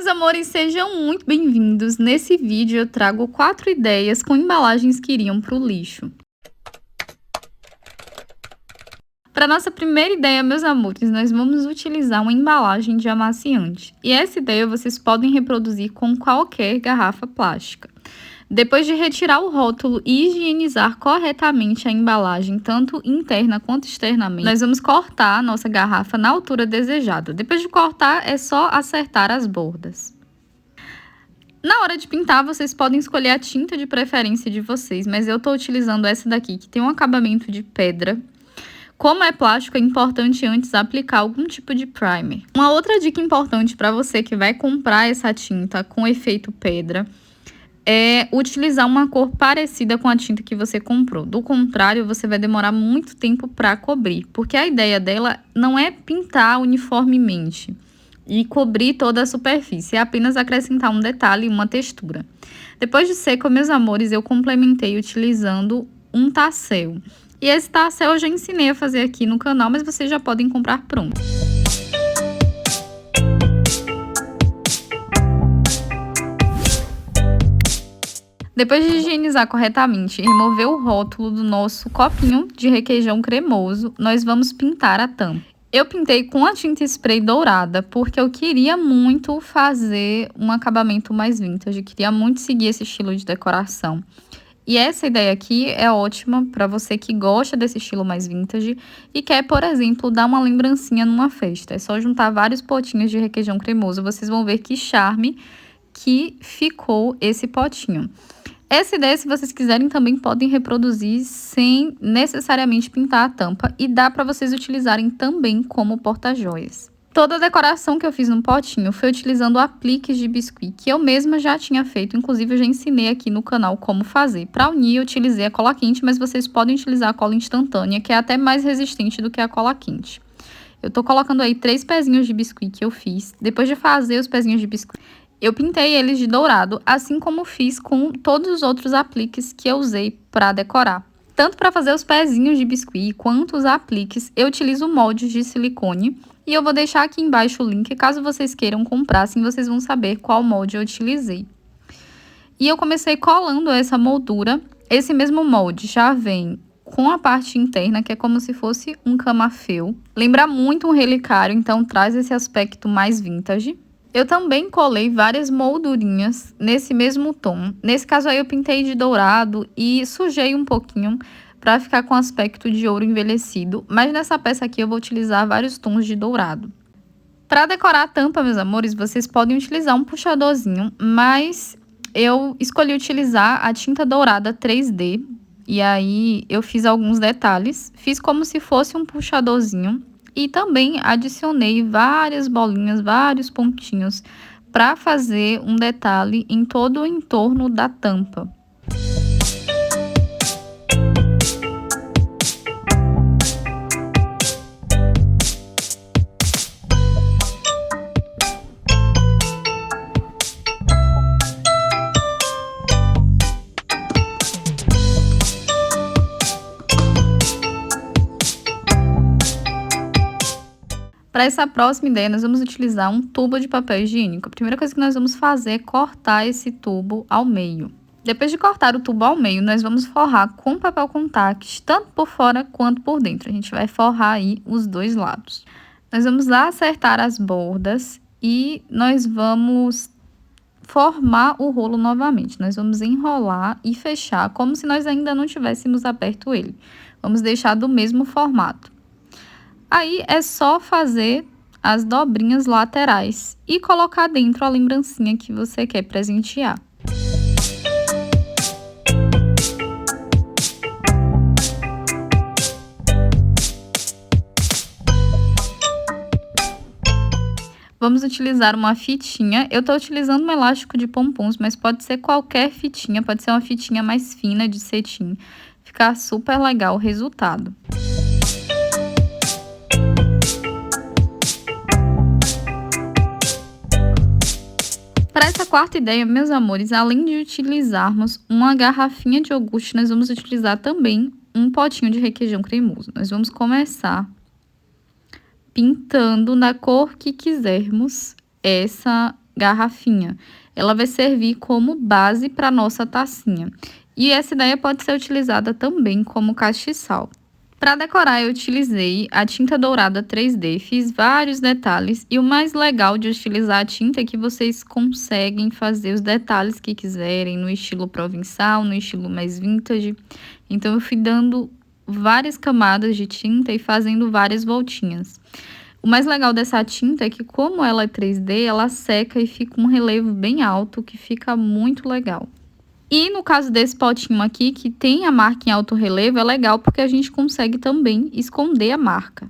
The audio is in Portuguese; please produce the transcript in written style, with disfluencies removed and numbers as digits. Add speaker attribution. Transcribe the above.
Speaker 1: meus amores, sejam muito bem-vindos. Nesse vídeo eu trago 4 ideias com embalagens que iriam para o lixo. Para nossa primeira ideia, meus amores, nós vamos utilizar uma embalagem de amaciante. E essa ideia vocês podem reproduzir com qualquer garrafa plástica. Depois de retirar o rótulo e higienizar corretamente a embalagem, tanto interna quanto externamente, nós vamos cortar a nossa garrafa na altura desejada. Depois de cortar, é só acertar as bordas. Na hora de pintar, vocês podem escolher a tinta de preferência de vocês, mas eu estou utilizando essa daqui, que tem um acabamento de pedra. Como é plástico, é importante antes aplicar algum tipo de primer. Uma outra dica importante para você que vai comprar essa tinta com efeito pedra é utilizar uma cor parecida com a tinta que você comprou. Do contrário, você vai demorar muito tempo para cobrir, porque a ideia dela não é pintar uniformemente e cobrir toda a superfície, é apenas acrescentar um detalhe e uma textura. Depois de seco, meus amores, eu complementei utilizando um tassel. E esse tassel eu já ensinei a fazer aqui no canal, mas vocês já podem comprar pronto. Depois de higienizar corretamente e remover o rótulo do nosso copinho de requeijão cremoso, nós vamos pintar a tampa. Eu pintei com a tinta spray dourada, porque eu queria muito fazer um acabamento mais vintage, queria muito seguir esse estilo de decoração. E essa ideia aqui é ótima para você que gosta desse estilo mais vintage e quer, por exemplo, dar uma lembrancinha numa festa. É só juntar vários potinhos de requeijão cremoso, vocês vão ver que charme que ficou esse potinho. Essa ideia, se vocês quiserem, também podem reproduzir sem necessariamente pintar a tampa e dá para vocês utilizarem também como porta-joias. Toda a decoração que eu fiz no potinho foi utilizando apliques de biscuit que eu mesma já tinha feito, inclusive eu já ensinei aqui no canal como fazer. Para unir eu utilizei a cola quente, mas vocês podem utilizar a cola instantânea, que é até mais resistente do que a cola quente. Eu tô colocando aí 3 pezinhos de biscuit que eu fiz. Depois de fazer os pezinhos de biscuit, eu pintei eles de dourado, assim como fiz com todos os outros apliques que eu usei para decorar. Tanto para fazer os pezinhos de biscuit quanto os apliques, eu utilizo moldes de silicone. E eu vou deixar aqui embaixo o link, caso vocês queiram comprar, assim vocês vão saber qual molde eu utilizei. E eu comecei colando essa moldura. Esse mesmo molde já vem com a parte interna, que é como se fosse um camafeu. Lembra muito um relicário, então traz esse aspecto mais vintage. Eu também colei várias moldurinhas nesse mesmo tom. Nesse caso aí eu pintei de dourado e sujei um pouquinho para ficar com aspecto de ouro envelhecido. Mas nessa peça aqui eu vou utilizar vários tons de dourado. Para decorar a tampa, meus amores, vocês podem utilizar um puxadorzinho, mas eu escolhi utilizar a tinta dourada 3D. E aí eu fiz alguns detalhes, fiz como se fosse um puxadorzinho. E também adicionei várias bolinhas, vários pontinhos para fazer um detalhe em todo o entorno da tampa. Para essa próxima ideia, nós vamos utilizar um tubo de papel higiênico. A primeira coisa que nós vamos fazer é cortar esse tubo ao meio. Depois de cortar o tubo ao meio, nós vamos forrar com papel contact, tanto por fora quanto por dentro. A gente vai forrar aí os dois lados. Nós vamos acertar as bordas e nós vamos formar o rolo novamente. Nós vamos enrolar e fechar como se nós ainda não tivéssemos aberto ele. Vamos deixar do mesmo formato. Aí é só fazer as dobrinhas laterais e colocar dentro a lembrancinha que você quer presentear. Vamos utilizar uma fitinha. Eu estou utilizando um elástico de pompons, mas pode ser qualquer fitinha, pode ser uma fitinha mais fina de cetim. Ficar super legal o resultado. Para essa quarta ideia, meus amores, além de utilizarmos uma garrafinha de iogurte, nós vamos utilizar também um potinho de requeijão cremoso. Nós vamos começar pintando na cor que quisermos essa garrafinha. Ela vai servir como base para nossa tacinha. E essa ideia pode ser utilizada também como castiçal. Para decorar, eu utilizei a tinta dourada 3D, fiz vários detalhes e o mais legal de utilizar a tinta é que vocês conseguem fazer os detalhes que quiserem, no estilo provençal, no estilo mais vintage. Então, eu fui dando várias camadas de tinta e fazendo várias voltinhas. O mais legal dessa tinta é que, como ela é 3D, ela seca e fica um relevo bem alto, que fica muito legal. E no caso desse potinho aqui, que tem a marca em alto relevo, é legal porque a gente consegue também esconder a marca.